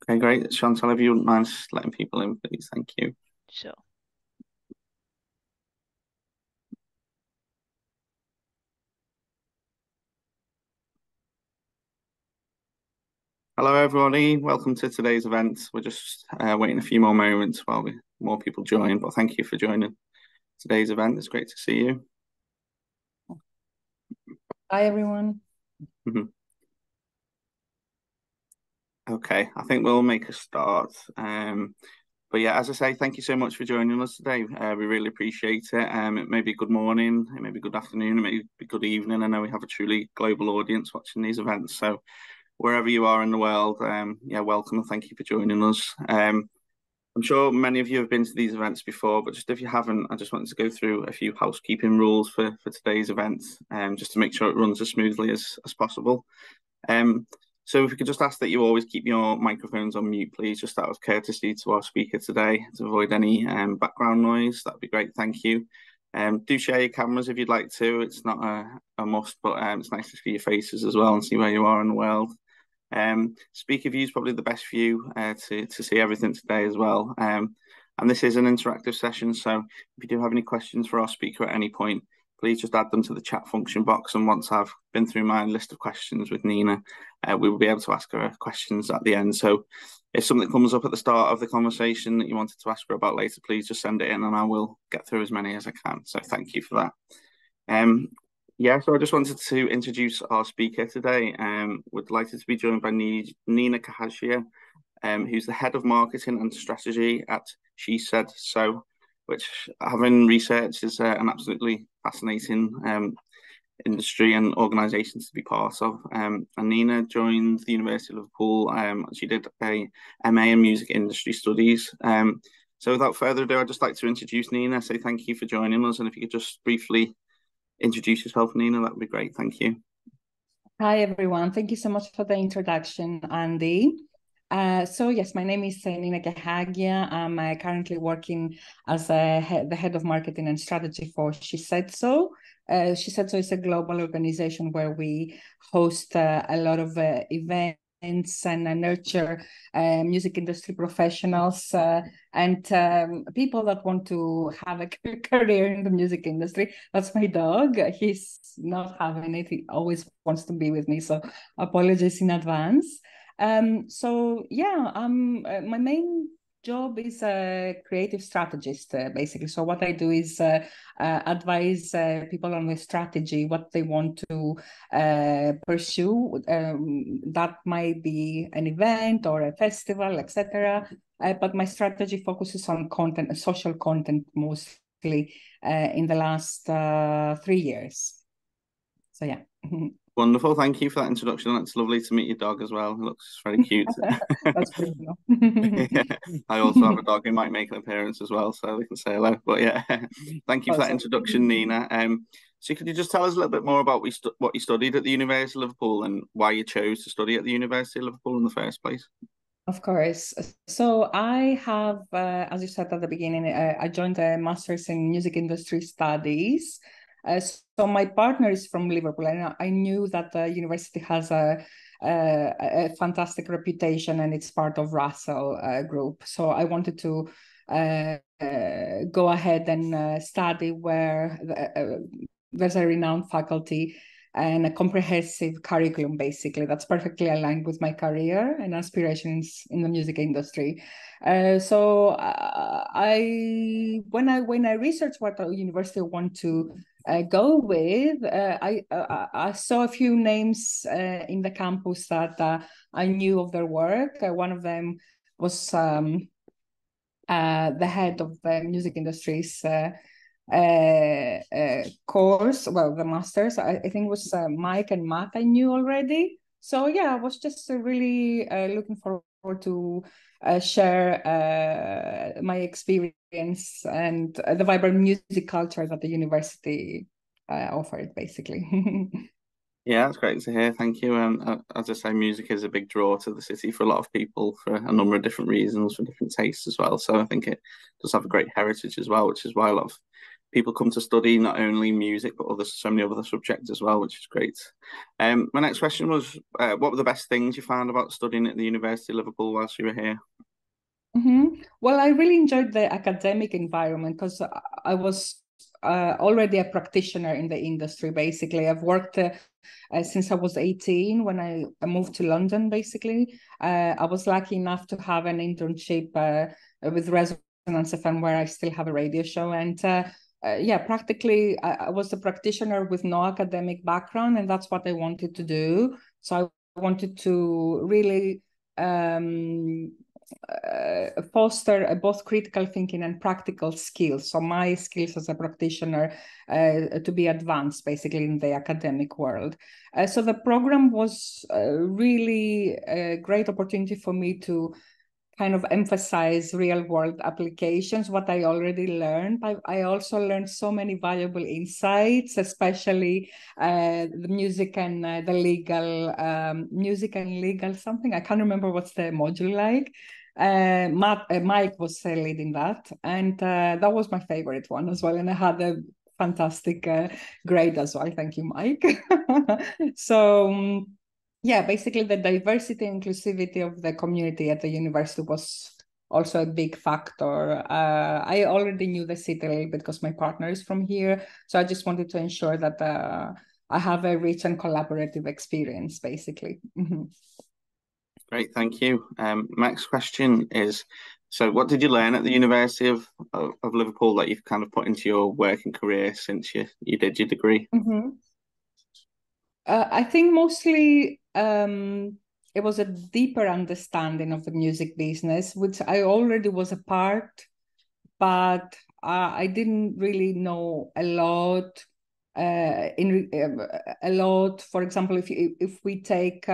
Okay, great. Chantal, if you wouldn't mind just letting people in, please. Thank you. Sure. Hello, everybody. Welcome to today's event. We're just waiting a few more moments while more people join, but thank you for joining today's event. It's great to see you. Hi, everyone. Okay, I think we'll make a start. But yeah, as I say, thank you so much for joining us today. We really appreciate it. It may be good morning, it may be good afternoon, it may be good evening. I know we have a truly global audience watching these events, so wherever you are in the world, yeah, welcome and thank you for joining us. I'm sure many of you have been to these events before, but just if you haven't, I just wanted to go through a few housekeeping rules for today's event, just to make sure it runs as smoothly as possible. So if we could just ask that you always keep your microphones on mute, please, just out of courtesy to our speaker today, to avoid any background noise. That'd be great, thank you. Do share your cameras if you'd like to. It's not a must, but it's nice to see your faces as well and see where you are in the world. Speaker view is probably the best view to see everything today as well. And this is an interactive session, so if you do have any questions for our speaker at any point, please just add them to the chat function box. And once I've been through my list of questions with Nina, we will be able to ask her questions at the end. So if something comes up at the start of the conversation that you wanted to ask her about later, please just send it in and I will get through as many as I can. So thank you for that. Yeah, so I just wanted to introduce our speaker today. We're delighted to be joined by Nina Kehagia, who's the head of marketing and strategy at shesaid.so, which, having researched, is an absolutely fascinating industry and organisation to be part of. And Nina joined the University of Liverpool. She did a MA in music industry studies. So without further ado, I'd just like to introduce Nina, say thank you for joining us, and if you could just briefly introduce yourself, Nina, that would be great. Thank you. Hi, everyone. Thank you so much for the introduction, Andy. So yes, my name is Nina Kehagia. I'm currently working as the head of marketing and strategy for shesaid.so. shesaid.so is a global organization where we host a lot of events and nurture music industry professionals and people that want to have a career in the music industry. That's my dog. He's not having it. He always wants to be with me, so apologies in advance. So yeah, my main job is a creative strategist, basically. So what I do is advise people on the strategy, what they want to pursue. That might be an event or a festival, etc. But my strategy focuses on content, social content, mostly in the last 3 years. So yeah. Wonderful. Thank you for that introduction. It's lovely to meet your dog as well. It looks very cute. That's pretty cool. Yeah. I also have a dog who might make an appearance as well, so we can say hello. But yeah, thank you for that introduction, Nina. So could you just tell us a little bit more about what you studied at the University of Liverpool and why you chose to study at the University of Liverpool in the first place? Of course. So I have, as you said at the beginning, I joined a master's in music industry studies. So my partner is from Liverpool, and I knew that the university has a fantastic reputation, and it's part of Russell Group. So I wanted to go ahead and study where there's a renowned faculty and a comprehensive curriculum, basically, that's perfectly aligned with my career and aspirations in the music industry. So when I researched what the university want to go with, I saw a few names in the campus that I knew of their work. One of them was the head of the music industry's course, well, the masters. I think it was Mike and Matt I knew already. So yeah, I was just really looking forward to share my experience and the vibrant music culture that the university offered, basically. Yeah, that's great to hear. Thank you. As I say, music is a big draw to the city for a lot of people for a number of different reasons, for different tastes as well. So I think it does have a great heritage as well, which is why a lot of people come to study not only music but so many other subjects as well, which is great. My next question was, what were the best things you found about studying at the University of Liverpool whilst you were here? Well, I really enjoyed the academic environment because I was already a practitioner in the industry. Basically, I've worked since I was 18 when I moved to London. Basically, I was lucky enough to have an internship with Resonance FM where I still have a radio show. And yeah, practically, I was a practitioner with no academic background, and that's what I wanted to do. So I wanted to really foster both critical thinking and practical skills. So my skills as a practitioner to be advanced basically in the academic world. So the program was really a great opportunity for me to kind of emphasize real world applications, what I already learned. I also learned so many valuable insights, especially the music and the legal, music and legal something. I can't remember what's the module like. Mike was leading that, and that was my favorite one as well. And I had a fantastic grade as well. Thank you, Mike. So yeah, basically the diversity and inclusivity of the community at the university was also a big factor. I already knew the city a little bit because my partner is from here. So I just wanted to ensure that I have a rich and collaborative experience, basically. Great, thank you. Next question is, so what did you learn at the University of Liverpool that you've kind of put into your working career since you did your degree? I think mostly it was a deeper understanding of the music business, which I already was a part, but I didn't really know a lot. A lot, for example, if we take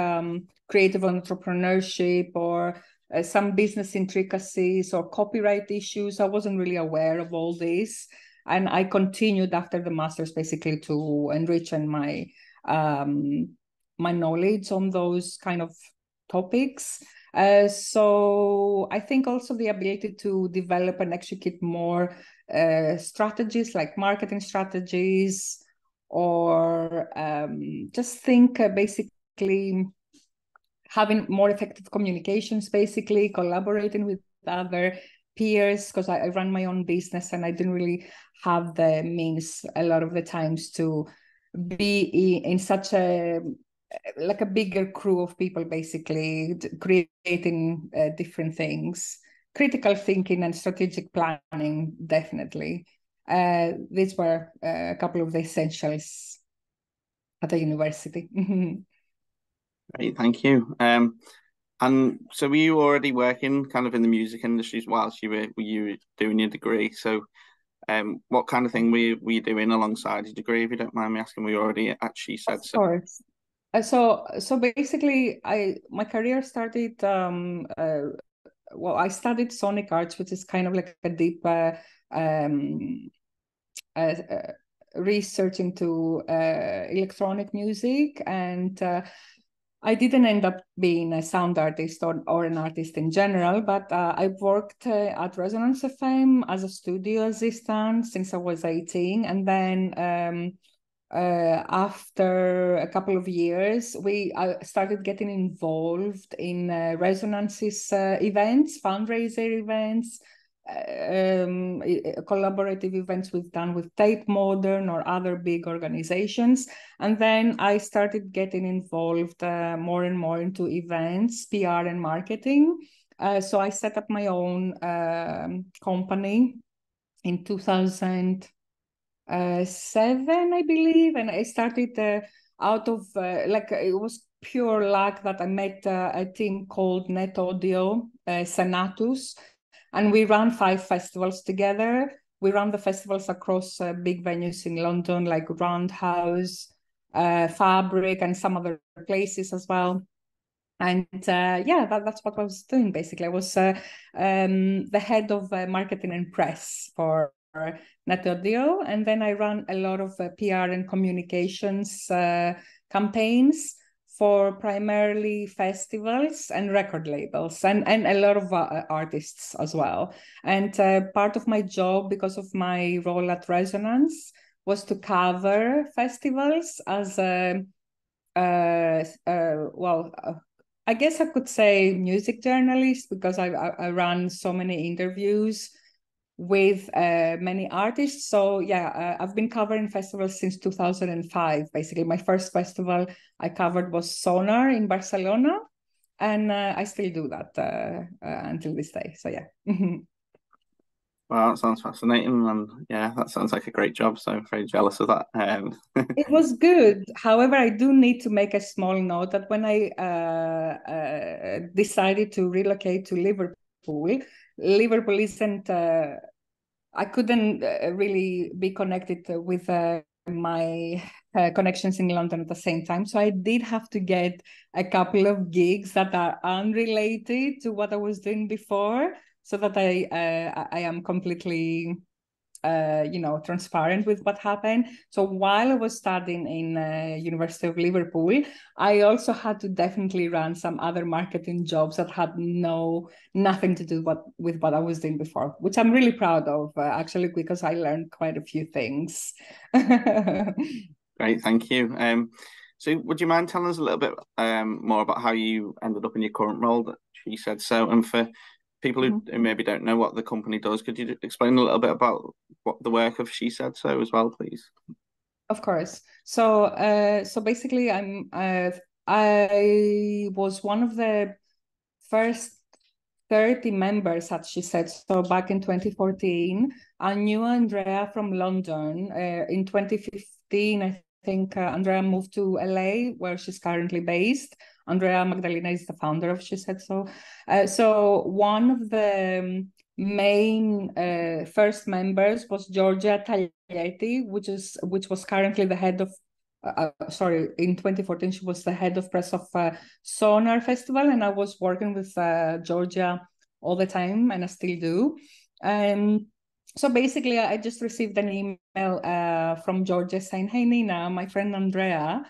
creative entrepreneurship or some business intricacies or copyright issues, I wasn't really aware of all this, and I continued after the master's basically to enrich in my my knowledge on those kind of topics. So I think also the ability to develop and execute more strategies like marketing strategies, or just think basically having more effective communications, basically collaborating with other peers, because I run my own business and I didn't really have the means a lot of the times to be in such a like a bigger crew of people, basically creating different things. Critical thinking and strategic planning, definitely. These were a couple of the essentials at the university. Great, thank you. And so were you already working kind of in the music industries whilst you were doing your degree? So what kind of thing were you doing alongside your degree, if you don't mind me asking? We already actually said so. Of course. So basically, my career started. Well, I studied sonic arts, which is kind of like a deep um, research into electronic music, and I didn't end up being a sound artist or an artist in general, but I worked at Resonance FM as a studio assistant since I was 18. And then after a couple of years, I started getting involved in Resonance's events, fundraiser events, collaborative events we've done with Tate Modern or other big organizations. And then I started getting involved more and more into events, PR and marketing. So I set up my own company in 2007, I believe. And I started out of, it was pure luck that I met a team called Net Audio, Senatus, and we ran 5 festivals together. We ran the festivals across big venues in London, like Roundhouse, Fabric, and some other places as well. And that's what I was doing, basically. I was the head of marketing and press for Net Audio. And then I ran a lot of PR and communications campaigns for primarily festivals and record labels, and a lot of artists as well. And part of my job, because of my role at Resonance, was to cover festivals as a I guess I could say music journalist, because I ran so many interviews with many artists. So yeah, I've been covering festivals since 2005. Basically, my first festival I covered was Sonar in Barcelona, and I still do that until this day. So yeah. Wow, that sounds fascinating, and yeah, that sounds like a great job. So I'm very jealous of that. It was good. However, I do need to make a small note that when I decided to relocate to Liverpool, Liverpool isn't. I couldn't really be connected with my connections in London at the same time. So I did have to get a couple of gigs that are unrelated to what I was doing before, so that I am completely transparent with what happened. So while I was studying in University of Liverpool, I also had to definitely run some other marketing jobs that had nothing to do with what I was doing before, which I'm really proud of, actually, because I learned quite a few things. Great, thank you. So would you mind telling us a little bit more about how you ended up in your current role that She Said So? And for people who maybe don't know what the company does, could you explain a little bit about what the work of She Said So as well, please? Of course. So basically, I was one of the first 30 members at She Said So back in 2014. I knew Andrea from London. In 2015, I think Andrea moved to LA, where she's currently based. Andrea Magdalena is the founder of She Said So. So one of the main first members was Georgia Taglietti, which was currently the head of in 2014, she was the head of press of Sonar Festival, and I was working with Georgia all the time, and I still do. So basically, I just received an email from Georgia saying, "Hey, Nina, my friend Andrea,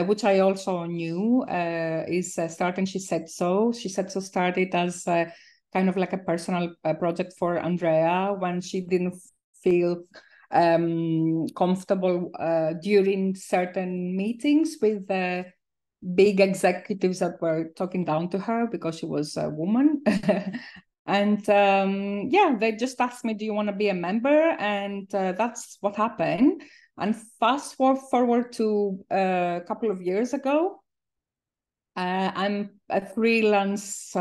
which I also knew, is starting She Said So. She Said So started as kind of like a personal project for Andrea when she didn't feel comfortable during certain meetings with big executives that were talking down to her because she was a woman." And yeah, they just asked me, "Do you want to be a member?" And that's what happened. And fast forward to a couple of years ago, I'm a freelance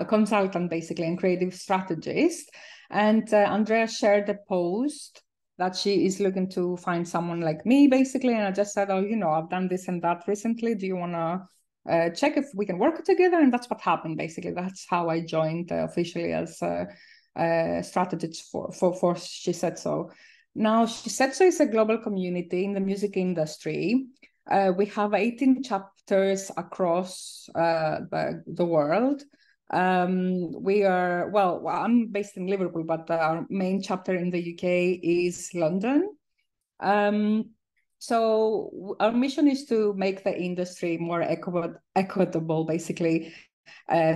consultant, basically, and creative strategist. And Andrea shared a post that she is looking to find someone like me, basically. And I just said, "Oh, I've done this and that recently. Do you want to check if we can work together?" And that's what happened, basically. That's how I joined officially as a strategist for She Said So. Now, She Said So is a global community in the music industry. We have 18 chapters across the world. I'm based in Liverpool, but our main chapter in the UK is London. So our mission is to make the industry more equitable, basically,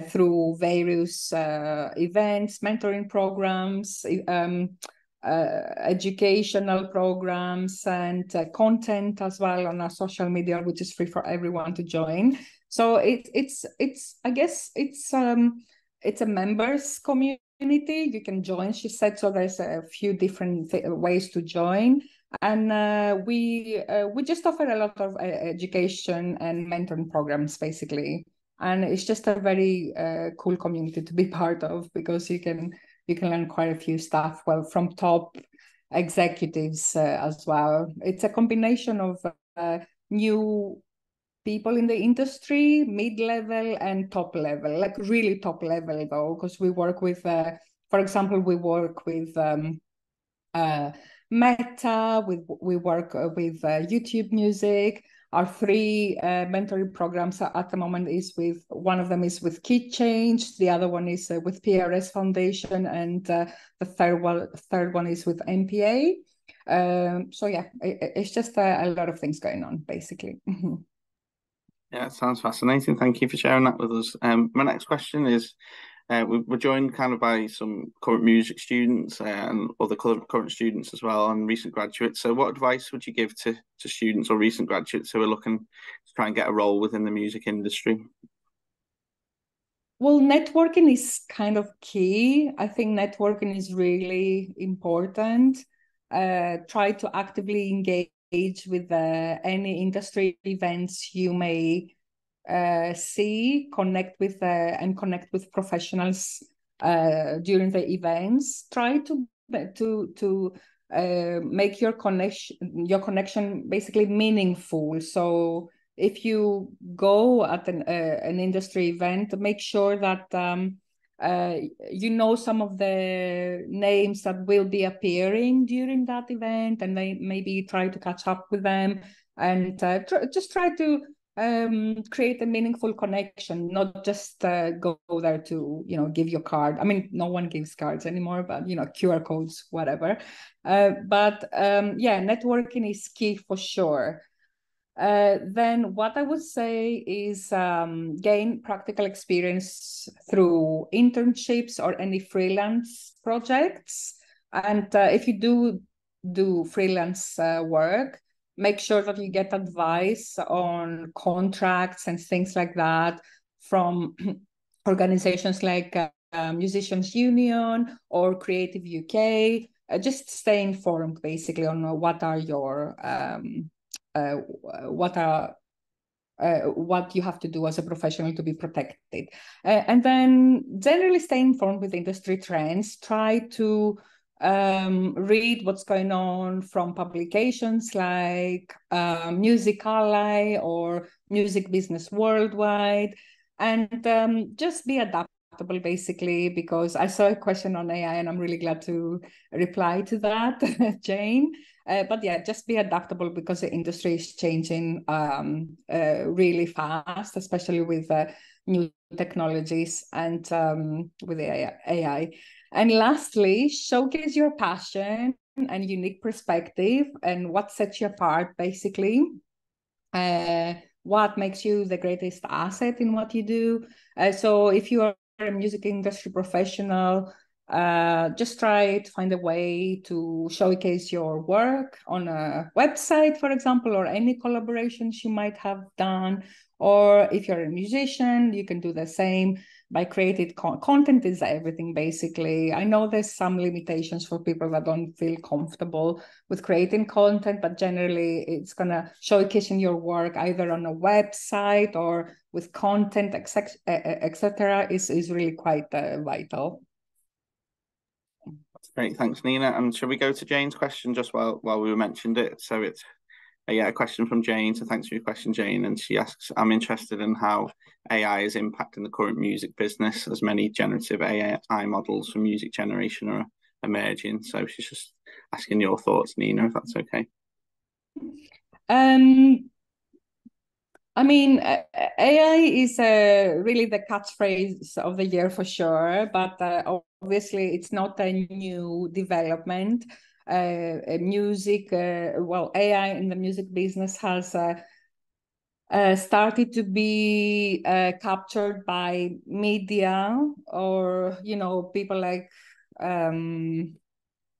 through various events, mentoring programs, educational programs, and content as well on our social media, which is free for everyone to join. So it's I guess it's a members community. You can join, She Said So. There's a few different ways to join, and we just offer a lot of education and mentoring programs, basically. And it's just a very cool community to be part of, because you can learn quite a few stuff, well, from top executives as well. It's a combination of new people in the industry, mid-level and top level, like really top level though, because we work with, for example, we work with Meta, we work with YouTube Music. Our three mentoring programs at the moment one of them is with Key Change, the other one is with PRS Foundation, and the third one is with MPA. So yeah, it's just a lot of things going on, basically. Yeah, it sounds fascinating. Thank you for sharing that with us. My next question is, we're joined kind of by some current music students and other current students as well, and recent graduates. So what advice would you give to students or recent graduates who are looking to try and get a role within the music industry? Well, networking is kind of key. I think networking is really important. Try to actively engage with any industry events you may see, connect with and connect with professionals during the events. Try to make your connection basically meaningful. So if you go at an industry event, make sure that you know some of the names that will be appearing during that event, and they maybe try to catch up with them, and just try to create a meaningful connection, not just go there to give your card. I mean, no one gives cards anymore, but QR codes, whatever. But yeah, networking is key for sure. Then what I would say is gain practical experience through internships or any freelance projects. And if you do freelance work, make sure that you get advice on contracts and things like that from organizations like Musicians Union or Creative UK. Just stay informed basically on what are your what you have to do as a professional to be protected. And then generally stay informed with industry trends. Try to read what's going on from publications like Music Ally or Music Business Worldwide, and just be adaptable basically, because I saw a question on AI and I'm really glad to reply to that, Jane. But yeah, just be adaptable because the industry is changing really fast, especially with new technologies and with AI. And lastly, showcase your passion and unique perspective and what sets you apart, basically. What makes you the greatest asset in what you do. So if you are a music industry professional, just try to find a way to showcase your work on a website, for example, or any collaborations you might have done. Or if you're a musician, you can do the same by creating content. Is everything, basically. I know there's some limitations for people that don't feel comfortable with creating content, but generally it's gonna showcasing your work either on a website or with content, etc. is really quite vital. That's great, thanks, Nina. And shall we go to Jane's question just while we mentioned it? So it's a question from Jane. So thanks for your question, Jane. And she asks, I'm interested in how AI is impacting the current music business, as many generative AI models for music generation are emerging. So she's just asking your thoughts, Nina, if that's okay. I mean, AI is really the catchphrase of the year for sure, but obviously it's not a new development. Music, well, AI in the music business has started to be captured by media, or people like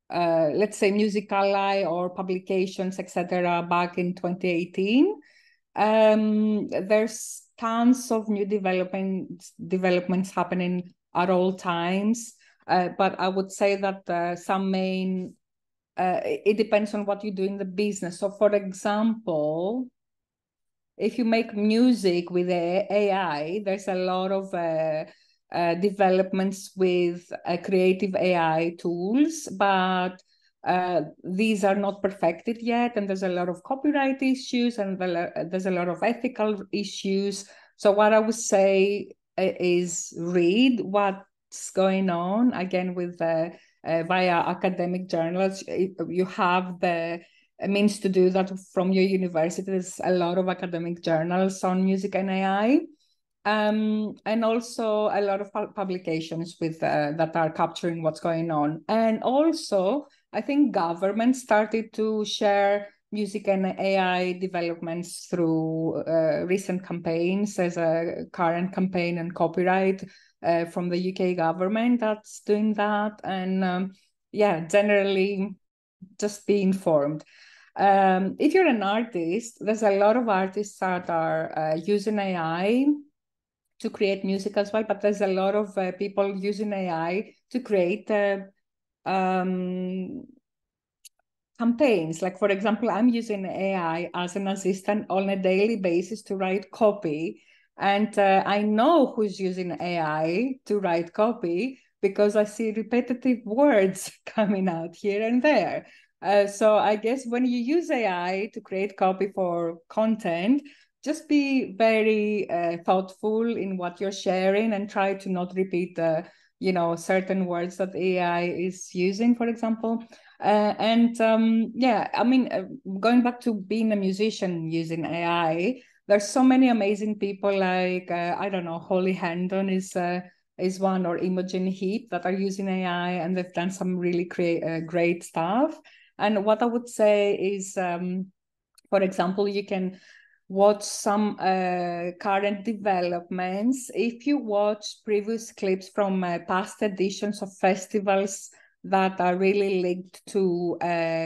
let's say Music Ally or publications, etc. back in 2018. There's tons of new developments happening at all times, but I would say that some main it depends on what you do in the business. So for example, if you make music with AI, there's a lot of developments with creative AI tools, but these are not perfected yet, and there's a lot of copyright issues, and there's a lot of ethical issues. So what I would say is read what's going on, again, with via academic journals. You have the means to do that from your university. There's a lot of academic journals on music and AI. And also a lot of publications with that are capturing what's going on. And also I think government started to share music and AI developments through recent campaigns. There's a current campaign on copyright from the UK government that's doing that. And yeah, generally just be informed. If you're an artist, there's a lot of artists that are using AI to create music as well, but there's a lot of people using AI to create campaigns. Like, for example, I'm using AI as an assistant on a daily basis to write copy. And I know who's using AI to write copy because I see repetitive words coming out here and there. So I guess when you use AI to create copy for content, just be very thoughtful in what you're sharing and try to not repeat certain words that AI is using, for example. Yeah, I mean, going back to being a musician using AI, there's so many amazing people like, I don't know, Holly Hendon is one, or Imogen Heap, that are using AI, and they've done some really great stuff. And what I would say is, for example, you can watch some current developments. If you watch previous clips from past editions of festivals that are really linked to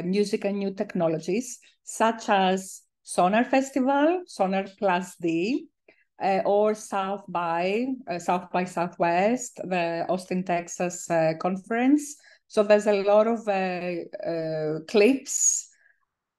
music and new technologies, such as Sonar Festival, Sonar+D, or South by Southwest, the Austin, Texas conference. So there's a lot of clips,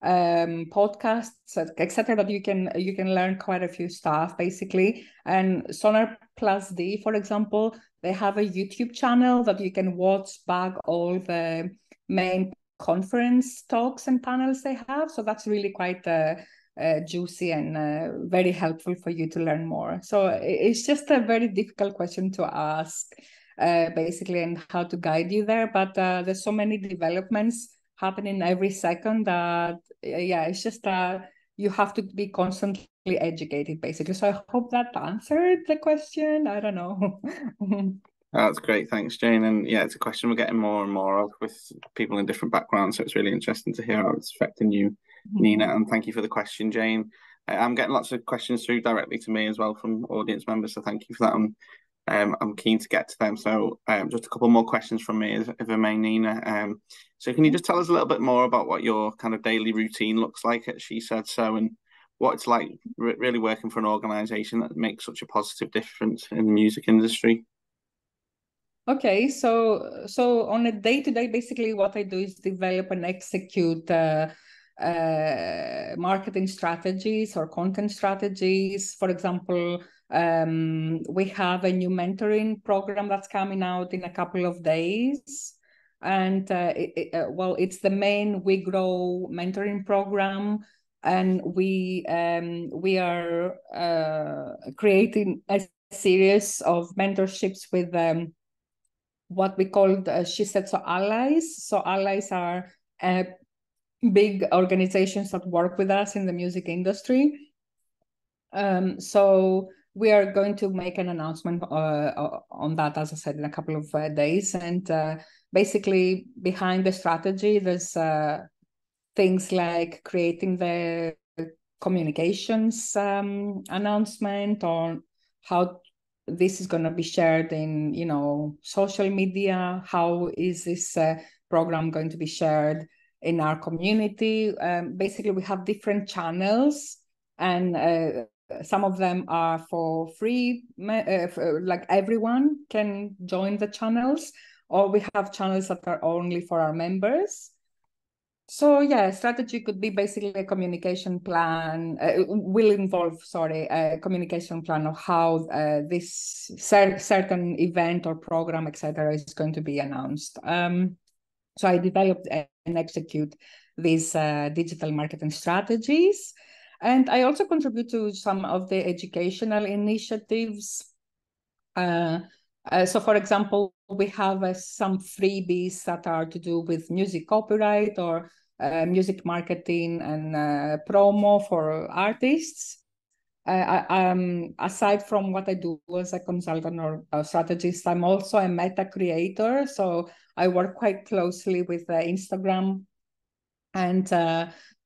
podcasts, etc., that you can learn quite a few stuff basically. And Sonar+D, for example, they have a YouTube channel that you can watch back all the main conference talks and panels they have. So that's really quite juicy and very helpful for you to learn more. So it's just a very difficult question to ask, basically, and how to guide you there. But there's so many developments happening every second that, yeah, it's just you have to be constantly educated, basically. So I hope that answered the question. I don't know. That's great. Thanks, Jane. And yeah, it's a question we're getting more and more of with people in different backgrounds. So it's really interesting to hear how it's affecting you, Nina. And thank you for the question, Jane. I'm getting lots of questions through directly to me as well from audience members. So thank you for that. I'm keen to get to them. So just a couple more questions from me, if I may, Nina. So can you just tell us a little bit more about what your kind of daily routine looks like at shesaid.so, and what it's like really working for an organization that makes such a positive difference in the music industry? Okay, so on a day-to-day, basically what I do is develop and execute marketing strategies or content strategies. For example, we have a new mentoring program that's coming out in a couple of days. And it's the main We Grow mentoring program. And we are creating a series of mentorships with what we call shesaid.so allies. So allies are big organizations that work with us in the music industry. So we are going to make an announcement on that, as I said, in a couple of days. And basically behind the strategy, there's things like creating the communications announcement on how this is going to be shared in, social media. How is this program going to be shared in our community? Basically, we have different channels, and some of them are for free, like everyone can join the channels, or we have channels that are only for our members. So yeah, strategy could be basically a communication plan, will involve, a communication plan of how this certain event or program, etc., is going to be announced. So I developed and execute these digital marketing strategies. And I also contribute to some of the educational initiatives. So for example, we have some freebies that are to do with music copyright or music marketing and promo for artists. aside from what I do as a consultant or a strategist, I'm also a meta creator. So I work quite closely with Instagram, and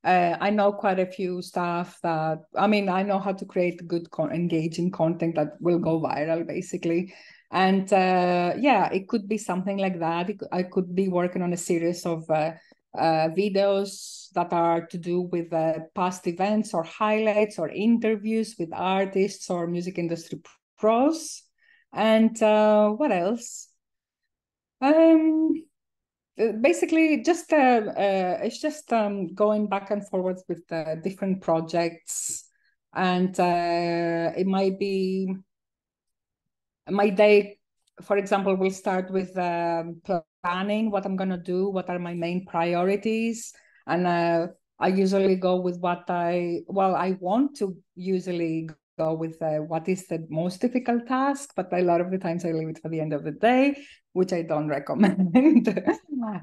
I know quite a few stuff that, I mean, I know how to create good, engaging content that will go viral, basically. And yeah, it could be something like that. I could be working on a series of videos that are to do with past events or highlights or interviews with artists or music industry pros. And what else? Basically, just it's just going back and forwards with different projects, and it might be my day, for example, will start with planning what I'm going to do, what are my main priorities. And I usually go with I want to usually go with what is the most difficult task, but a lot of the times I leave it for the end of the day, which I don't recommend.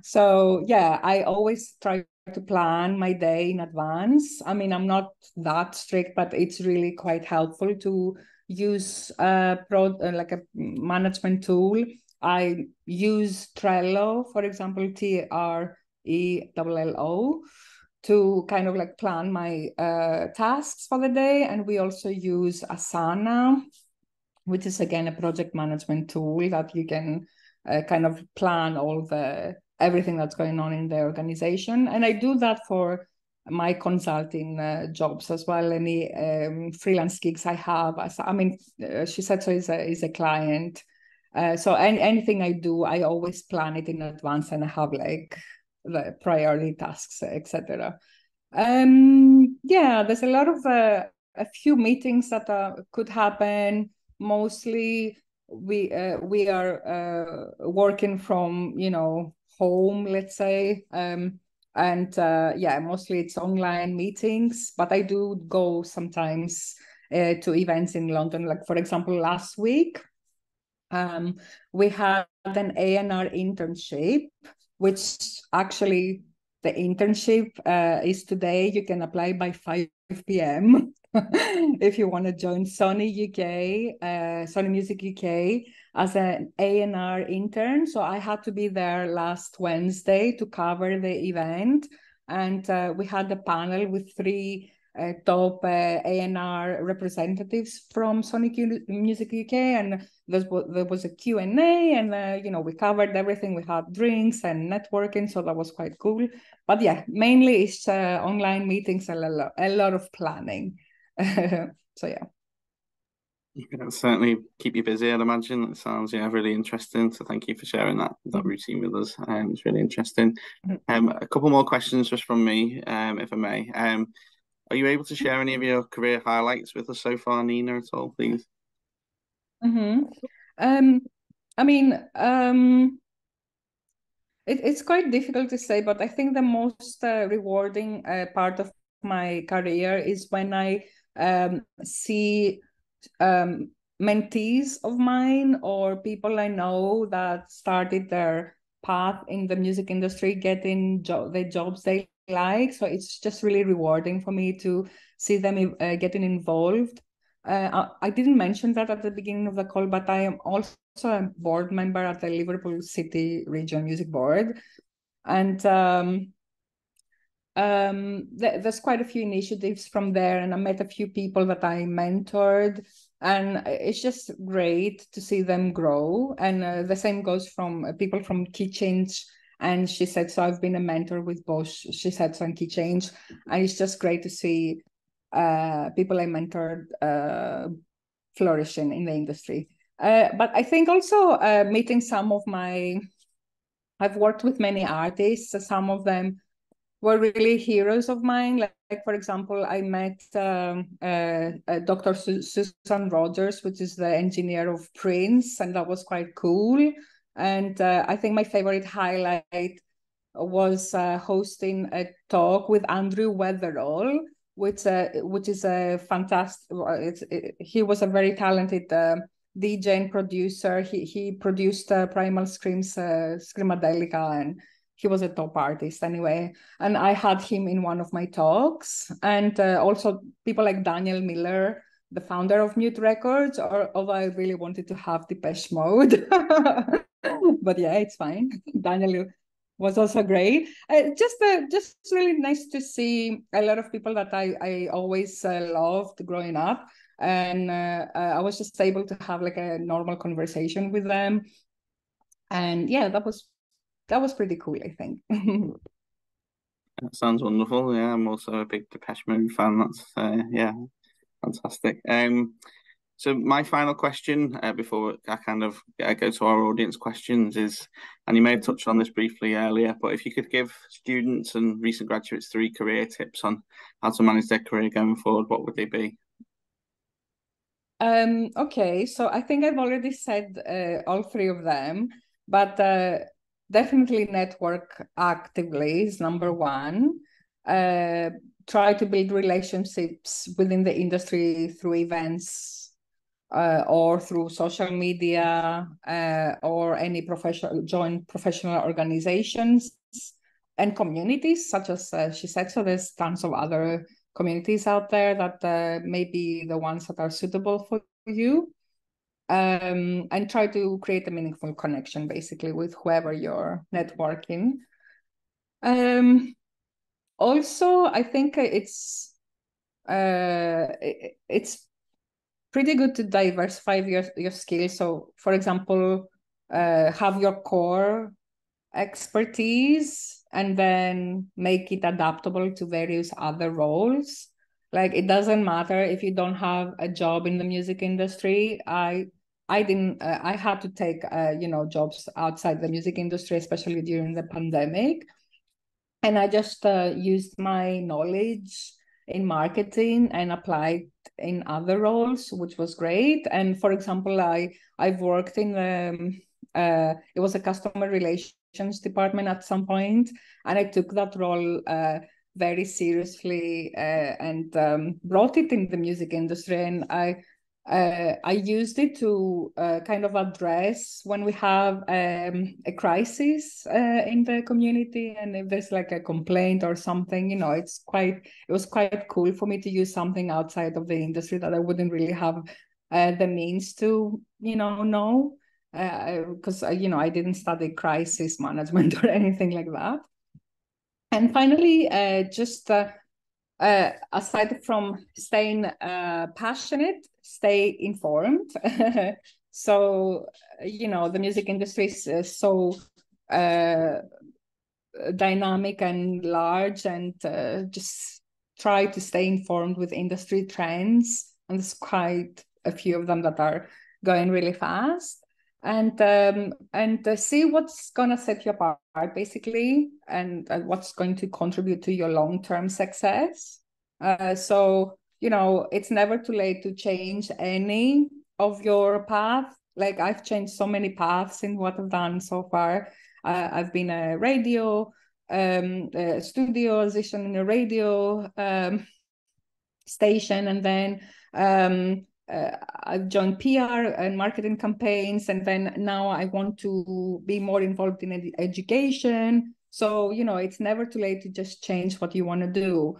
So yeah, I always try to plan my day in advance. I mean, I'm not that strict, but it's really quite helpful to use like a management tool. I use Trello, for example, Trello, to kind of like plan my tasks for the day. And we also use Asana, which is again a project management tool that you can kind of plan everything that's going on in the organization. And I do that for my consulting jobs as well. Any freelance gigs I have. I mean, shesaid.so is a client. So anything I do, I always plan it in advance, and I have like the priority tasks, etc. Yeah, there's a lot of a few meetings that could happen. Mostly we are working from home, let's say, and yeah, mostly it's online meetings, but I do go sometimes to events in London. Like, for example, last week we had an A&R internship, which actually the internship is today. You can apply by 5 p.m. if you want to join Sony UK, Sony Music UK as an A&R intern. So I had to be there last Wednesday to cover the event. And we had a panel with three top A&R representatives from Sony Music UK, and there was a Q&A, and we covered everything. We had drinks and networking, so that was quite cool. But yeah, mainly it's online meetings and a lot of planning. So yeah. Yeah, certainly keep you busy, I'd imagine. It sounds really interesting. So thank you for sharing that routine with us. It's really interesting. A couple more questions just from me, if I may. Are you able to share any of your career highlights with us so far, Nina, at all, please? I mean, it's quite difficult to say, but I think the most rewarding part of my career is when I see mentees of mine or people I know that started their path in the music industry getting the jobs they like. So it's just really rewarding for me to see them getting involved. I didn't mention that at the beginning of the call, but I am also a board member at the Liverpool City Regional Music Board. And there's quite a few initiatives from there, and I met a few people that I mentored, and it's just great to see them grow. And the same goes from people from Key Change and shesaid.so. I've been a mentor with both shesaid.so and Key Change, and it's just great to see people I mentored flourishing in the industry. But I think also meeting I've worked with many artists. Some of them were really heroes of mine. Like for example, I met Dr. Susan Rogers, which is the engineer of Prince, and that was quite cool. And I think my favorite highlight was hosting a talk with Andrew Weatherall, which is a fantastic. He was a very talented DJ and producer. He produced Primal Scream's Screamadelica, and he was a top artist anyway. And I had him in one of my talks, and also people like Daniel Miller the founder of Mute Records, or although I really wanted to have Depeche Mode. But yeah, it's fine. Daniel was also great. Just really nice to see a lot of people that I always loved growing up. And I was just able to have like a normal conversation with them. And yeah, that was pretty cool, I think. That sounds wonderful. Yeah, I'm also a big Depeche Mode fan. That's yeah, fantastic. So my final question before I kind of go to our audience questions is, and you may have touched on this briefly earlier, but if you could give students and recent graduates 3 career tips on how to manage their career going forward, what would they be? Okay, so I think I've already said all 3 of them, but definitely network actively is number 1. Try to build relationships within the industry through events or through social media or any join professional organizations and communities such as shesaid. So there's tons of other communities out there that may be the ones that are suitable for you. And try to create a meaningful connection basically with whoever you're networking. Also, I think it's pretty good to diversify your skills. So, for example, have your core expertise and then make it adaptable to various other roles. Like, it doesn't matter if you don't have a job in the music industry. I had to take jobs outside the music industry, especially during the pandemic. And I just used my knowledge in marketing and applied in other roles, which was great. And for example, I've worked in it was a customer relations department at some point, and I took that role very seriously and brought it in the music industry. And I used it to kind of address when we have a crisis in the community, and if there's like a complaint or something, it was quite cool for me to use something outside of the industry that I wouldn't really have the means to, know, because I didn't study crisis management or anything like that. And finally, aside from staying passionate, stay informed. So, the music industry is so dynamic and large, and just try to stay informed with industry trends. And there's quite a few of them that are going really fast. And see what's going to set you apart, basically, and what's going to contribute to your long-term success. So, it's never too late to change any of your path. Like, I've changed so many paths in what I've done so far. I've been a radio studio musician in a radio station, and then I've joined PR and marketing campaigns, and then now I want to be more involved in education. So, it's never too late to just change what you want to do.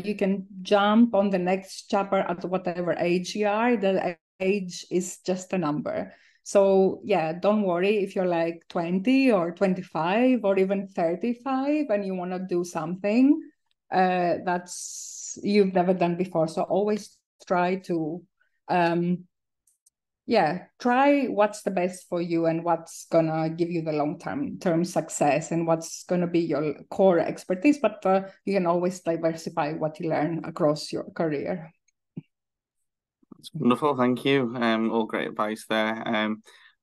You can jump on the next chapter at whatever age you are. The age is just a number. So yeah, don't worry if you're like 20 or 25 or even 35 and you want to do something that's you've never done before. So always try to try what's the best for you and what's gonna give you the long-term success and what's gonna be your core expertise, but you can always diversify what you learn across your career. That's wonderful, thank you. All great advice there.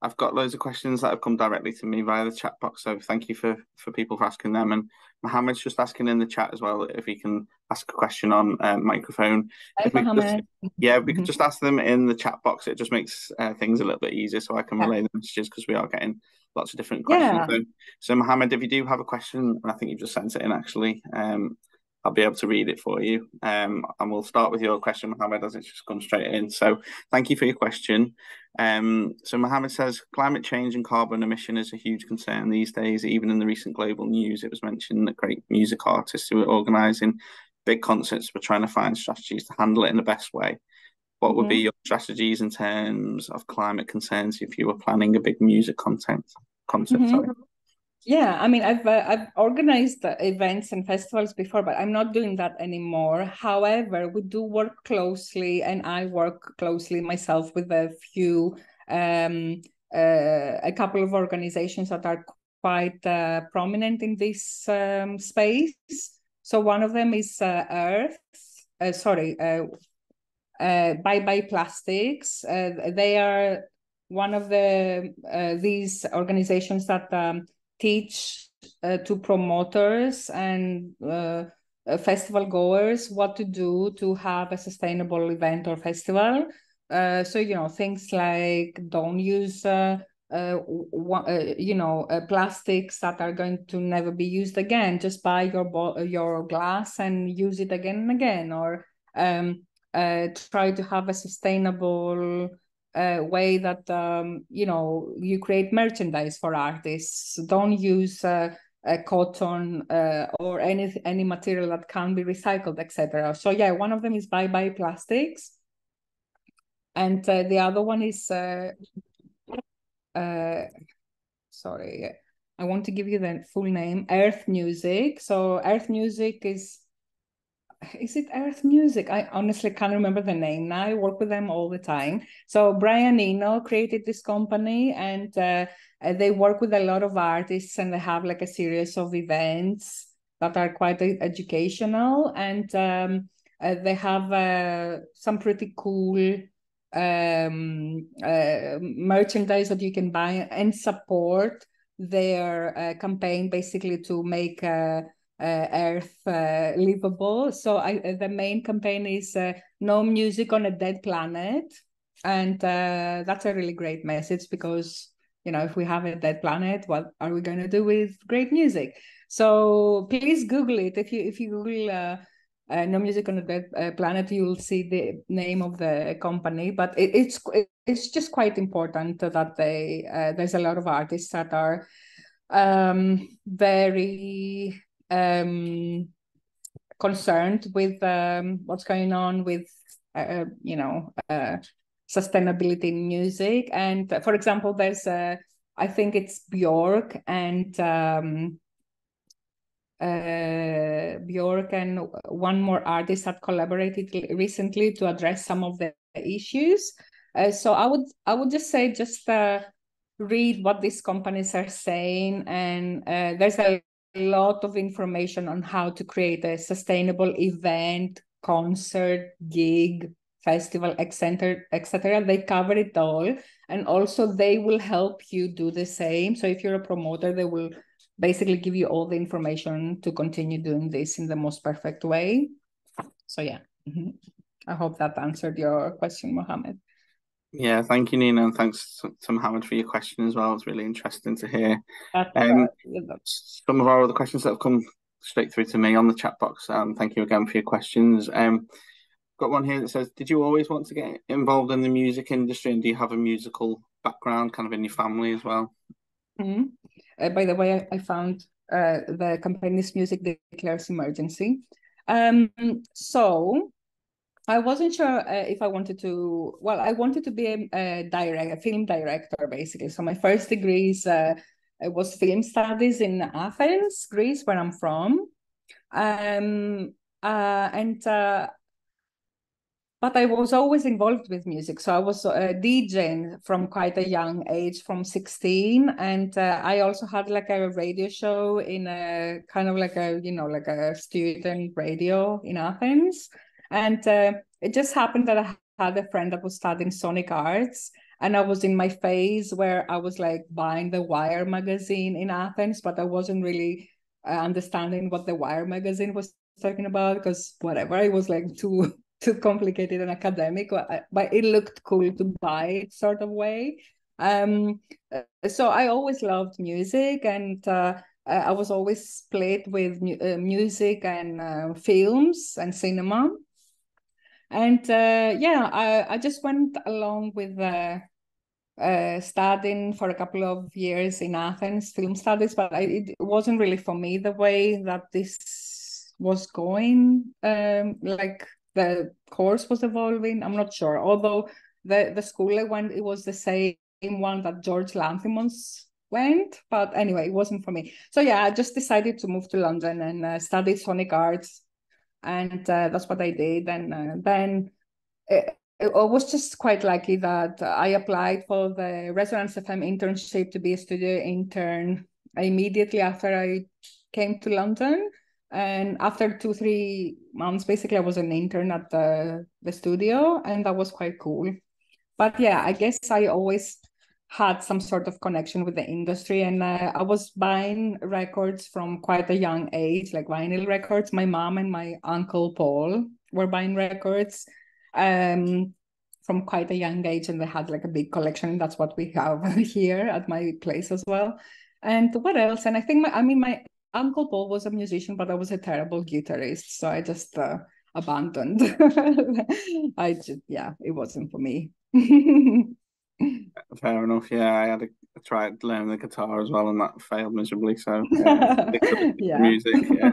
I've got loads of questions that have come directly to me via the chat box, so thank you for people for asking them. And Mohammed's just asking in the chat as well if he can ask a question on microphone. Hi, Mohammed. We could just ask them in the chat box. It just makes things a little bit easier, so I can relay the messages, because we are getting lots of different questions. Yeah. So Mohammed, if you do have a question, and I think you've just sent it in actually, I'll be able to read it for you. And we'll start with your question, Mohammed, as it's just come straight in. So thank you for your question. So Mohammed says, climate change and carbon emission is a huge concern these days. Even in the recent global news, it was mentioned that great music artists who are organising big concerts were trying to find strategies to handle it in the best way. what would be your strategies in terms of climate concerns if you were planning a big music concert? Sorry. Yeah, I mean, I've organized events and festivals before, but I'm not doing that anymore. However, we do work closely, and I work closely myself with a couple of organizations that are quite prominent in this space. So one of them is Bye Bye Plastics. They are one of these organizations that teach to promoters and festival goers what to do to have a sustainable event or festival. So, things like don't use plastics that are going to never be used again. Just buy your glass and use it again and again, or try to have a sustainable way that you create merchandise for artists. Don't use cotton or any material that can be recycled, etc. So yeah, one of them is Bye Bye Plastics, and the other one is sorry, I want to give you the full name, Earth Music. So Earth Music is it Earth Music? I honestly can't remember the name now. I work with them all the time. So Brian Eno created this company, and they work with a lot of artists, and they have like a series of events that are quite educational, and they have some pretty cool merchandise that you can buy and support their campaign, basically to make Earth livable. So the main campaign is no music on a dead planet, and that's a really great message, because if we have a dead planet, what are we going to do with great music? So please Google it. If you Google no music on a dead planet, you will see the name of the company. But it's just quite important that there's a lot of artists that are very concerned with what's going on with sustainability in music. And for example, there's I think it's Bjork and one more artist that collaborated recently to address some of the issues. So I would just say read what these companies are saying, and there's a lot of information on how to create a sustainable event, concert, gig, festival, etc. They cover it all, and also they will help you do the same. So if you're a promoter, they will basically give you all the information to continue doing this in the most perfect way. So yeah, I hope that answered your question, Mohammed. Yeah, thank you, Nina, and thanks to Mohammed for your question as well. It's really interesting to hear. Some of our other questions that have come straight through to me on the chat box. Thank you again for your questions. Got one here that says, did you always want to get involved in the music industry, and do you have a musical background kind of in your family as well? By the way, I found the company's music declares emergency. So I wasn't sure if I wanted to. Well, I wanted to be a film director, basically. So my first degree was film studies in Athens, Greece, where I'm from. But I was always involved with music. So I was DJing from quite a young age, from 16. And I also had like a radio show in a kind of like a student radio in Athens. And it just happened that I had a friend that was studying sonic arts. And I was in my phase where I was like buying the Wire magazine in Athens, but I wasn't really understanding what the Wire magazine was talking about, because whatever, it was like too complicated and academic, but it looked cool to buy, sort of way. So I always loved music, and I was always split with music and films and cinema. And I just went along with studying for a couple of years in Athens, film studies, but it wasn't really for me the way that this was going. Like the course was evolving. I'm not sure. Although the school I went, it was the same one that George Lanthimos went, but anyway, it wasn't for me. So yeah, I just decided to move to London and study sonic arts, and that's what I did. And then I was just quite lucky that I applied for the Resonance FM internship to be a studio intern immediately after I came to London. And after 2-3 months, basically, I was an intern at the studio, and that was quite cool. But yeah, I guess I always had some sort of connection with the industry, and I was buying records from quite a young age, like vinyl records. My mom and my uncle Paul were buying records from quite a young age, and they had like a big collection. That's what we have here at my place as well. And what else? And I think my uncle Paul was a musician, but I was a terrible guitarist, so I just abandoned. It wasn't for me. Fair enough. Yeah, I had a try to learn the guitar as well, and that failed miserably. So Yeah. music. Yeah.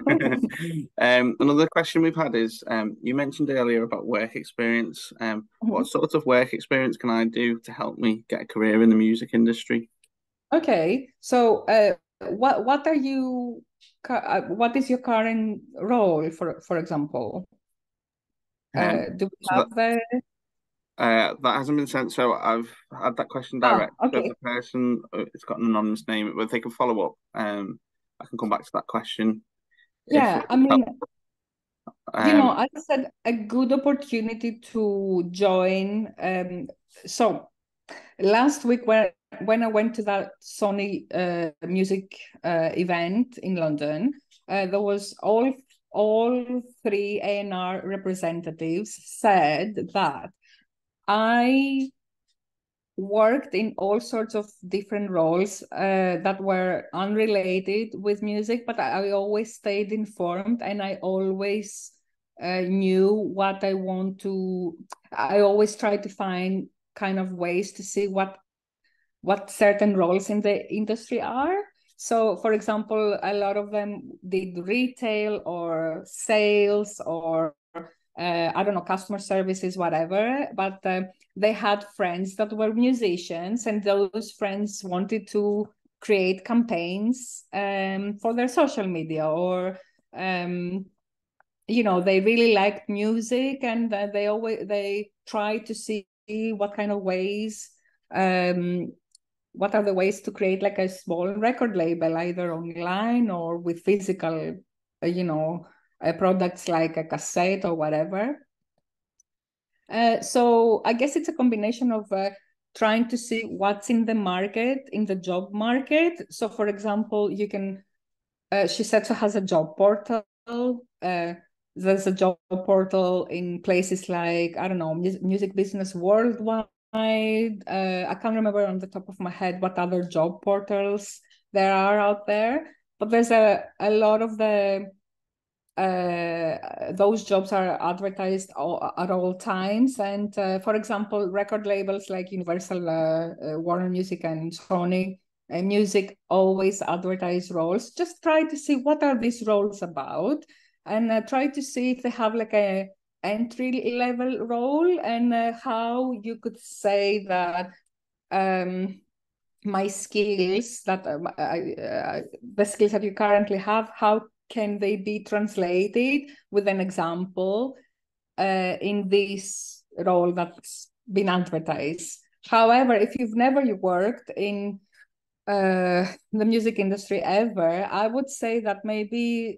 Another question we've had is, you mentioned earlier about work experience. What sort of work experience can I do to help me get a career in the music industry? Okay, so what are you? What is your current role, for example? Do we So have the? that hasn't been sent. So I've had that question direct. So Okay. the person, it's got an anonymous name, but if they can follow up, I can come back to that question if Yeah, it I would help. mean, I said a good opportunity to join. So last week when I went to that Sony music event in London, there was all three A&R representatives said that I worked in all sorts of different roles that were unrelated with music, but I always stayed informed, and I always knew what I want to. I always try to find kind of ways to see what certain roles in the industry are. So, for example, a lot of them did retail or sales or I don't know, customer services, whatever. But they had friends that were musicians, and those friends wanted to create campaigns for their social media, or they really liked music, and they try to see what kind of ways what are the ways to create like a small record label, either online or with physical, products like a cassette or whatever. So I guess it's a combination of trying to see what's in the market, in the job market. So, for example, you can, shesaid.so has a job portal. There's a job portal in places like, I don't know, Music Business Worldwide. I can't remember on the top of my head what other job portals there are out there, but there's a lot of those jobs are advertised at all times. And for example, record labels like Universal, Warner Music, and Sony Music always advertise roles. Just try to see what are these roles about, and try to see if they have like a entry level role, and how you could say that my skills that the skills that you currently have, how can they be translated with an example in this role that's been advertised. However, if you've never worked in the music industry ever, I would say that maybe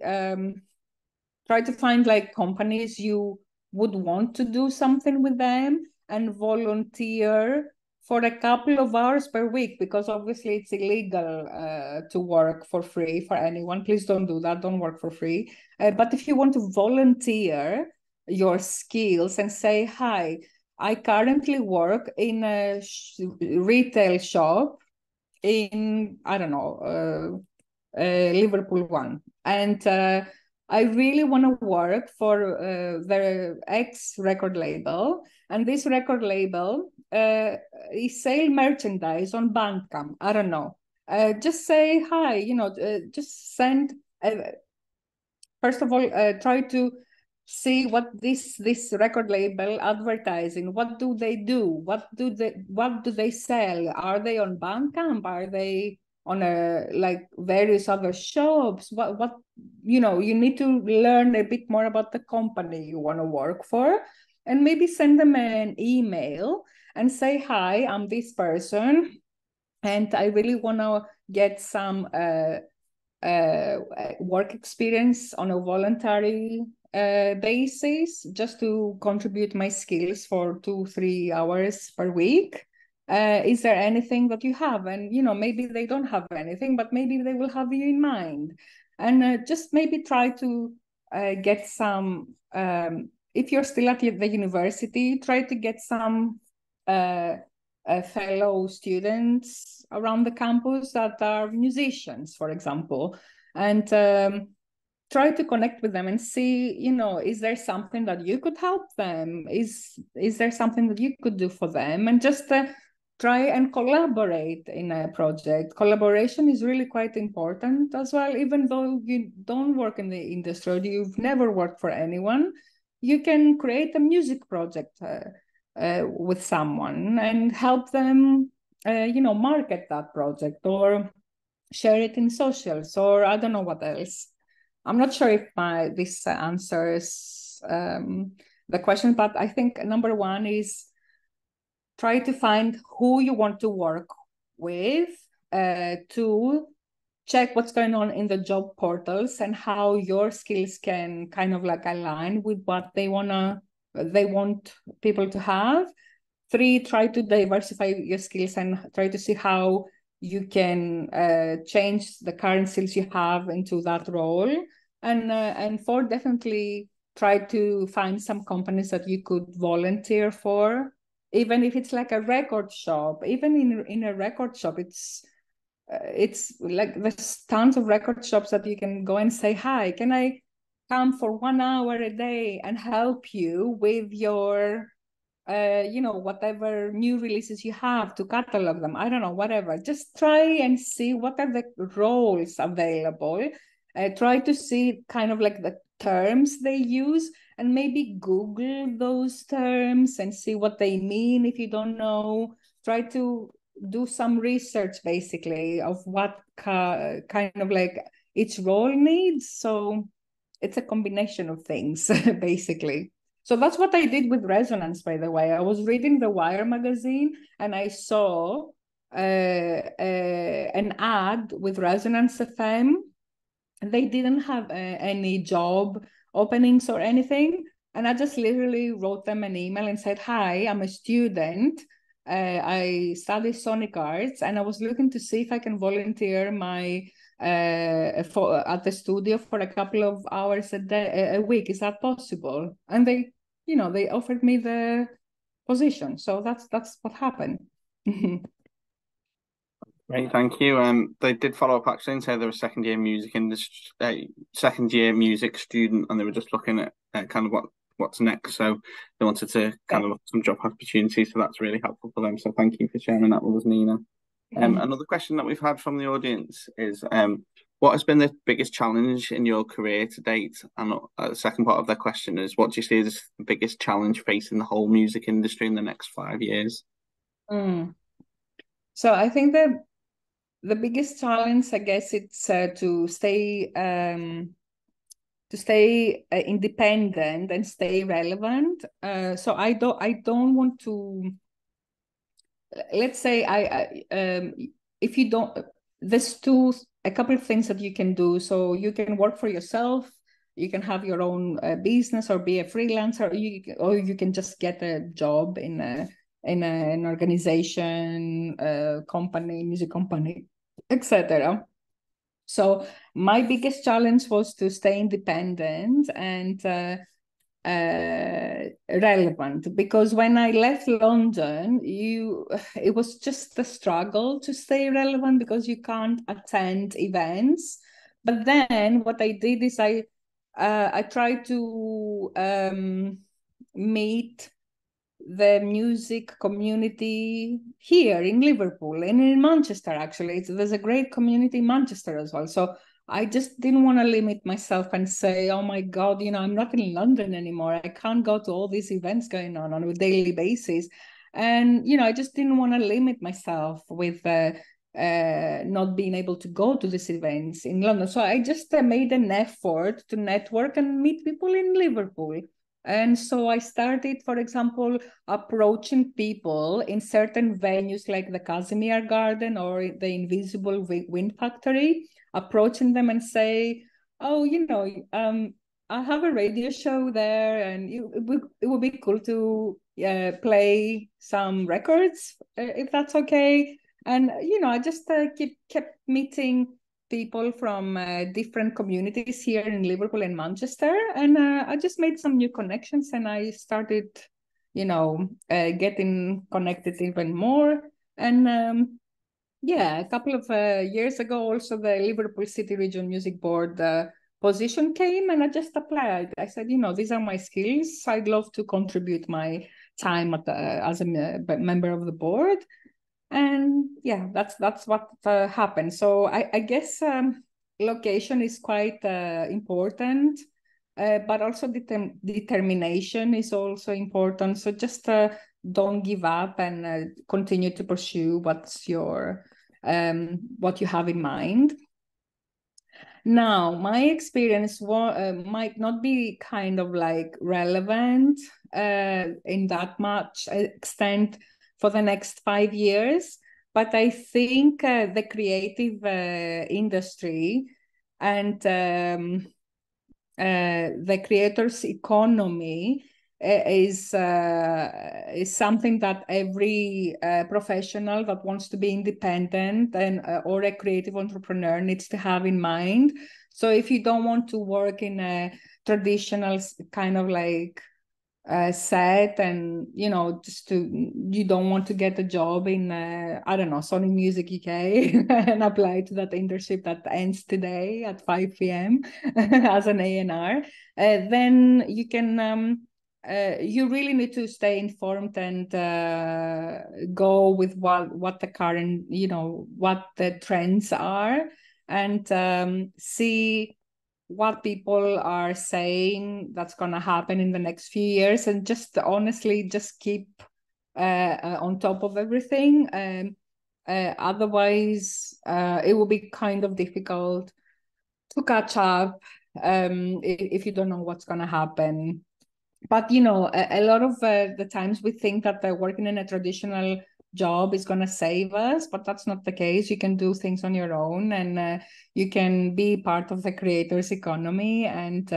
try to find like companies you would want to do something with them and volunteer for a couple of hours per week, because obviously it's illegal to work for free for anyone. Please don't do that. Don't work for free. But if you want to volunteer your skills and say, hi, I currently work in a retail shop in, I don't know, Liverpool one. And I really want to work for the X record label. And this record label is sale merchandise on Bandcamp. I don't know. Just say hi, just send, first of all, try to see what this record label advertising, what do they do, what do they sell, are they on Bandcamp, are they on like various other shops, what you know, you need to learn a bit more about the company you want to work for, and maybe send them an email and say, hi, I'm this person and I really want to get some work experience on a voluntary basis, just to contribute my skills for 2-3 hours per week. Is there anything that you have? And, you know, maybe they don't have anything, but maybe they will have you in mind. And just maybe try to get some, if you're still at the university, try to get some fellow students around the campus that are musicians, for example, and try to connect with them and see, you know, is there something that you could help them? Is there something that you could do for them? And just try and collaborate in a project. Collaboration is really quite important as well, even though you don't work in the industry, or you've never worked for anyone, you can create a music project with someone and help them, you know, market that project or share it in socials, or I don't know what else. I'm not sure if this answers the question, but I think number one is try to find who you want to work with, to check what's going on in the job portals and how your skills can kind of like align with what they want people to have. 3, try to diversify your skills and try to see how you can change the current skills you have into that role. And 4, definitely try to find some companies that you could volunteer for, even if it's like a record shop. Even in a record shop, it's like there's tons of record shops that you can go and say, hi, can I come for 1 hour a day and help you with your you know, whatever new releases you have, to catalog them, I don't know, whatever. Just try and see what are the roles available. Try to see kind of like the terms they use, and maybe Google those terms and see what they mean if you don't know. Try to do some research basically of what kind of like each role needs. So it's a combination of things basically. So that's what I did with Resonance, by the way. I was reading the Wire magazine and I saw an ad with Resonance FM. They didn't have any job openings or anything. And I just literally wrote them an email and said, hi, I'm a student. I study Sonic Arts, and I was looking to see if I can volunteer my at the studio for a couple of hours a week. Is that possible? And they, you know, they offered me the position. So that's what happened. Great, thank you. They did follow up actually and say they're a second year music student, and they were just looking at kind of what's next. So they wanted to kind of look at some job opportunities. So that's really helpful for them. So thank you for sharing that with us, Nina. Another question that we've had from the audience is, what has been the biggest challenge in your career to date? And the second part of their question is, what do you see as the biggest challenge facing the whole music industry in the next 5 years? So I think the biggest challenge, I guess, it's to stay independent and stay relevant. So I don't want to. Let's say if you don't, there's a couple of things that you can do. So you can work for yourself. You can have your own business or be a freelancer, or you can just get a job in an organization, company, music company, etc. So my biggest challenge was to stay independent and relevant, because when I left London, it was just a struggle to stay relevant because you can't attend events. But then what I did is I tried to meet the music community here in Liverpool and in Manchester. Actually, there's a great community in Manchester as well. So I just didn't want to limit myself and say, oh my God, I'm not in London anymore. I can't go to all these events going on a daily basis. And, I just didn't want to limit myself with not being able to go to these events in London. So I just made an effort to network and meet people in Liverpool. And so I started, for example, approaching people in certain venues like the Casimir Garden or the Invisible Wind Factory, approaching them and say, oh, I have a radio show there, and it would be cool to play some records if that's okay. And I just kept meeting people from different communities here in Liverpool and Manchester, and I just made some new connections, and I started, getting connected even more. And a couple of years ago, also the Liverpool City Region Music Board position came, and I just applied. I said, these are my skills. I'd love to contribute my time as a member of the board. And that's what happened. So I guess location is quite important, but also determination is also important. So just don't give up and continue to pursue what you have in mind. Now, my experience might not be kind of like relevant in that much extent for the next 5 years, but I think the creative industry and the creators economy is something that every professional that wants to be independent and or a creative entrepreneur needs to have in mind. So if you don't want to work in a traditional kind of like set, and you don't want to get a job in I don't know, Sony Music UK and apply to that internship that ends today at 5 p.m. as an A&R, then you can you really need to stay informed and go with what the current, what the trends are, and see what people are saying that's going to happen in the next few years, and just honestly just keep on top of everything. Otherwise it will be kind of difficult to catch up if you don't know what's going to happen. But a lot of the times we think that working in a traditional job is going to save us, but that's not the case. You can do things on your own, and you can be part of the creators economy, and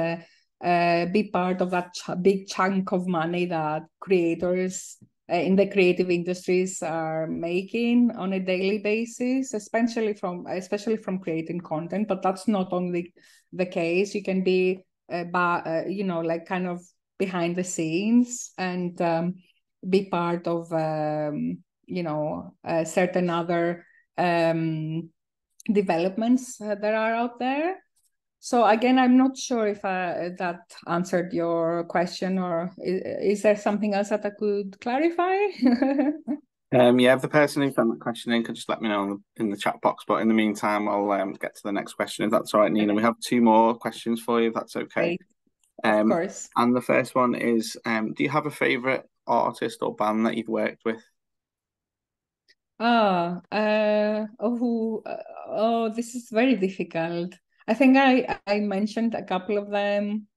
be part of that big chunk of money that creators in the creative industries are making on a daily basis, especially from creating content. But that's not only the case. You can be like kind of behind the scenes, and be part of certain other developments that are out there. So again, I'm not sure if that answered your question, or is there something else that I could clarify? If the person who sent that question in could just let me know in the chat box. But in the meantime, I'll get to the next question if that's all right, Nina. We have 2 more questions for you, if that's okay. Of course. And the first one is, do you have a favorite artist or band that you've worked with? This is very difficult. I think I mentioned a couple of them.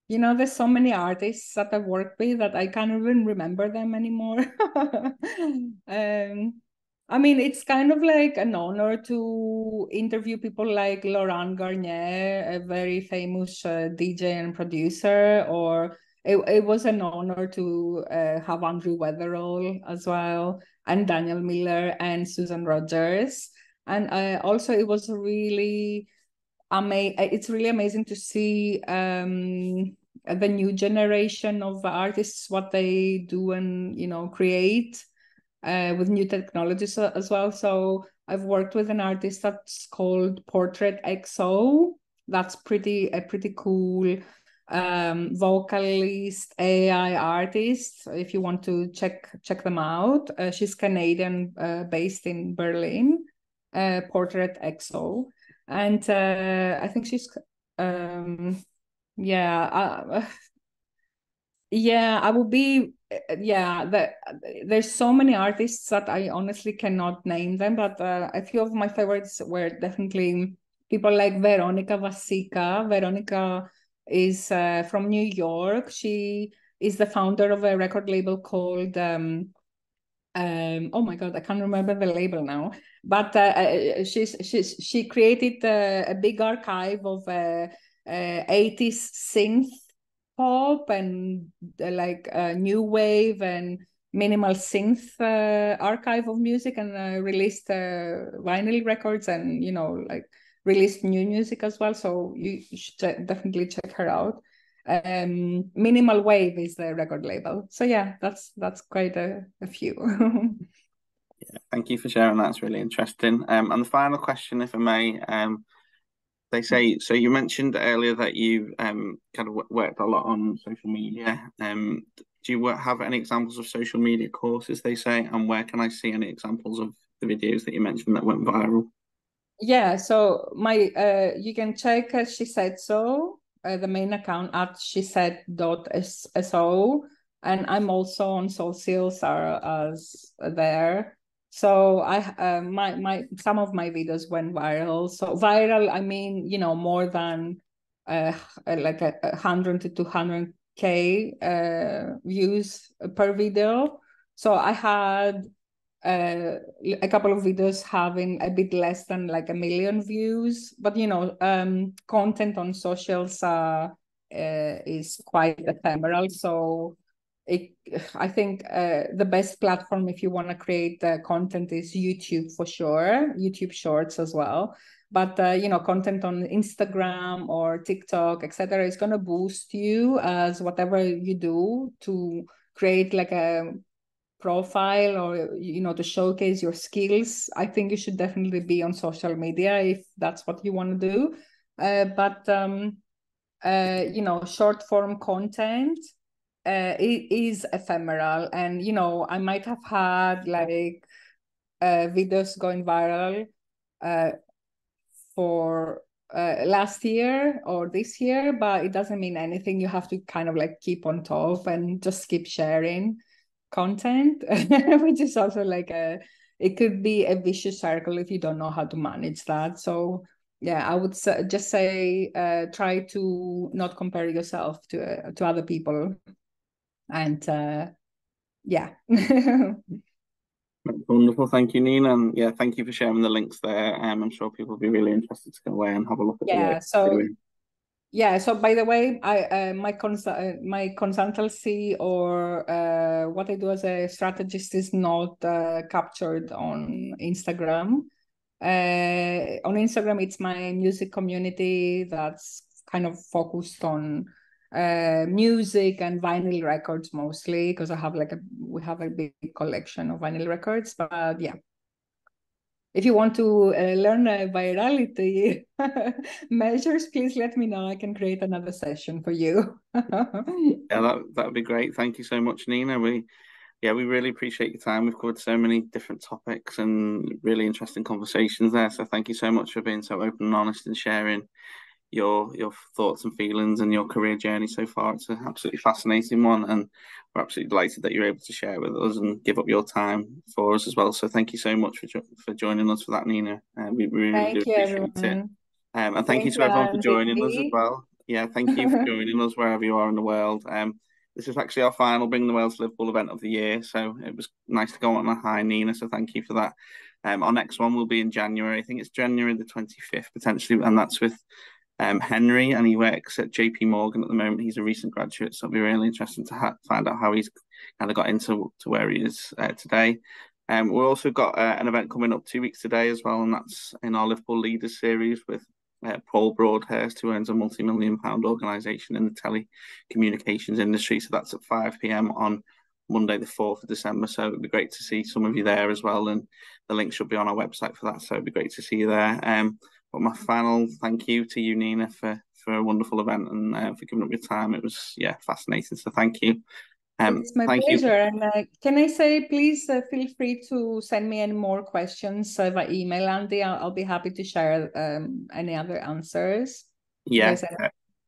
There's so many artists that I've worked with that I can't even remember them anymore. I mean, it's kind of like an honor to interview people like Laurent Garnier, a very famous DJ and producer, or it was an honor to have Andrew Weatherall as well, and Daniel Miller and Susan Rogers. And also it was really it's really amazing to see the new generation of artists, what they do and create with new technologies as well. So I've worked with an artist that's called Portrait.XO. That's a pretty cool vocalist AI artist. If you want to check them out, she's Canadian, based in Berlin. Portrait.XO. And I think she's yeah, yeah, I would be, there's so many artists that I honestly cannot name them, but a few of my favorites were definitely people like Veronica Vasica. Veronica is from New York. She is the founder of a record label called oh my God, I can't remember the label now, but she created a big archive of 80s synth pop and like new wave and minimal synth archive of music, and released vinyl records, and like released new music as well. So you should definitely check her out. Minimal Wave is the record label. So yeah, that's quite a few. Yeah, thank you for sharing that. It's really interesting. And the final question, if I may, they say, so you mentioned earlier that you kind of worked a lot on social media. Do you have any examples of social media courses, they say, and where can I see any examples of the videos that you mentioned that went viral? Yeah, so my you can check shesaid.so, the main account at shesaid.so, and I'm also on socials are as there. So I my some of my videos went viral. So viral, I mean, more than like 100 to 200K views per video. So I had a couple of videos having a bit less than like 1 million views, but content on socials is quite ephemeral. So I think the best platform if you want to create content is YouTube for sure, YouTube Shorts as well. But content on Instagram or TikTok, etc., is going to boost you as whatever you do to create like a profile, or to showcase your skills. I think you should definitely be on social media if that's what you want to do. But short form content it is ephemeral, and I might have had like videos going viral for last year or this year, but it doesn't mean anything. You have to kind of like keep on top and just keep sharing content, which is also like it could be a vicious circle if you don't know how to manage that. So yeah, I would just say try to not compare yourself to other people, and yeah. Wonderful, thank you, Nina, and yeah, thank you for sharing the links there. I'm sure people will be really interested to go away and have a look at the work Yeah, you're so doing. yeah, so by the way, I my consultancy, or what I do as a strategist, is not captured on Instagram. On Instagram, it's my music community that's kind of focused on music and vinyl records mostly, because we have a big collection of vinyl records. But yeah, if you want to learn virality measures, please let me know. I can create another session for you. Yeah, that'd be great. Thank you so much, Nina. We really appreciate your time. We've covered so many different topics and really interesting conversations there. So thank you so much for being so open and honest and sharing your thoughts and feelings and your career journey so far. It's an absolutely fascinating one, and we're absolutely delighted that you're able to share with us and give up your time for us as well. So thank you so much for joining us for that, Nina. We really do Thank you, appreciate it. everyone. And thank you Thank to you, everyone for joining us as Andy. well. Yeah, thank you for joining us wherever you are in the world. This is actually our final Bring the Wales to Liverpool event of the year, so it was nice to go on a high, Nina. So thank you for that. Our next one will be in January. I think it's January the 25th potentially, and that's with Henry, and he works at JP Morgan at the moment. He's a recent graduate, so it'll be really interesting to find out how he's kind of got into where he is today. We've also got an event coming up 2 weeks today as well, and that's in our Liverpool Leaders series with Paul Broadhurst, who owns a multi-million-pound organisation in the telecommunications industry. So that's at 5 p.m. on Monday, the 4th of December. So it'd be great to see some of you there as well. And the link should be on our website for that. So it'd be great to see you there. But my final thank you to you, Nina, for a wonderful event and for giving up your time. It was, fascinating. So thank you. It's my Thank you. pleasure. And can I say, please feel free to send me any more questions by email, Andy. I'll be happy to share any other answers. Yeah, Yes.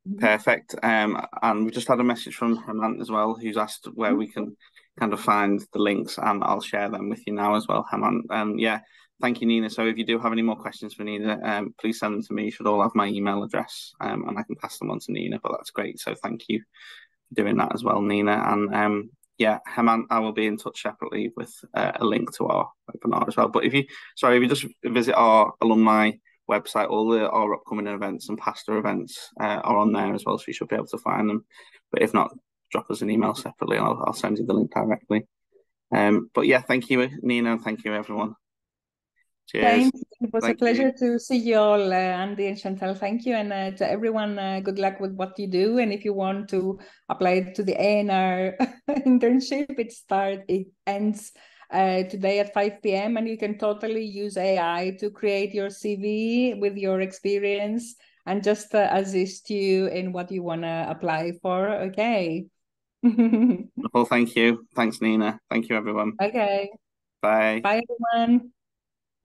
Mhm. perfect. And we just had a message from Hemant as well, who's asked where we can kind of find the links, and I'll share them with you now as well, Hemant. Yeah, thank you, Nina. So if you do have any more questions for Nina, please send them to me. You should all have my email address, and I can pass them on to Nina. But that's great. So thank you for doing that as well, Nina. And yeah, Hemant, I will be in touch separately with a link to our webinar as well. But if you just visit our alumni website, all our upcoming events and past events are on there as well, so you should be able to find them. But if not, drop us an email separately, and I'll send you the link directly. But yeah, thank you, Nina, and thank you, everyone. Cheers. Thanks. It was a Thank you. pleasure to see you all, Andy and Chantal. Thank you. And to everyone, good luck with what you do. And if you want to apply to the ANR internship, it ends today at 5 p.m. And you can totally use AI to create your CV with your experience and just assist you in what you want to apply for. Okay. Well, thank you. Thanks, Nina. Thank you, everyone. Okay. Bye. Bye, everyone.